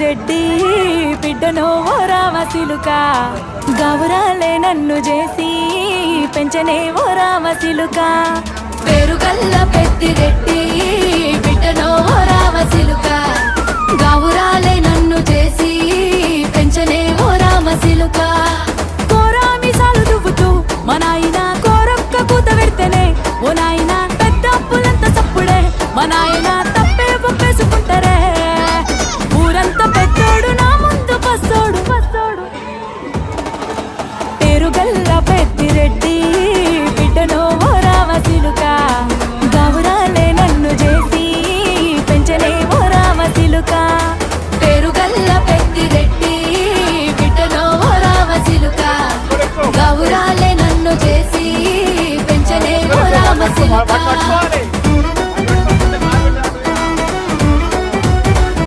రెడ్డి బిడ్డనో ఓ రామసిలుక గౌరాలే నన్ను చేసి పెంచనే ఓ రామసిలుక పేరుగల్ల పెద్దిరెడ్డి బిడ్డనో ఓ రామసిలుక గౌరాలే నన్ను చేసి పెంచనే ఓ రామసిలుక కోరామిసాలు దువ్వుతూ మా నాయన కోరొక్క కూత పెడితేనే ఓ నాయన పెద్ద అప్పులంత చప్పుడే మా నాయన తప్పే ఒప్పేసుకుంటారే ఊరంతా పెద్దోడు నా ముందు పస్తోడు పేరుగల్ల పెద్దిరెడ్డి బిడ్డనో ఓ రామసిలుక గౌరాలే నన్ను చేసి పెంచనే ఓ రామసిలుక పేరుగల్ల పెద్దిరెడ్డి బిడ్డనో ఓ రామసిలుక గౌరాలే నన్ను చేసి పెంచనే ఓ రామసిలుక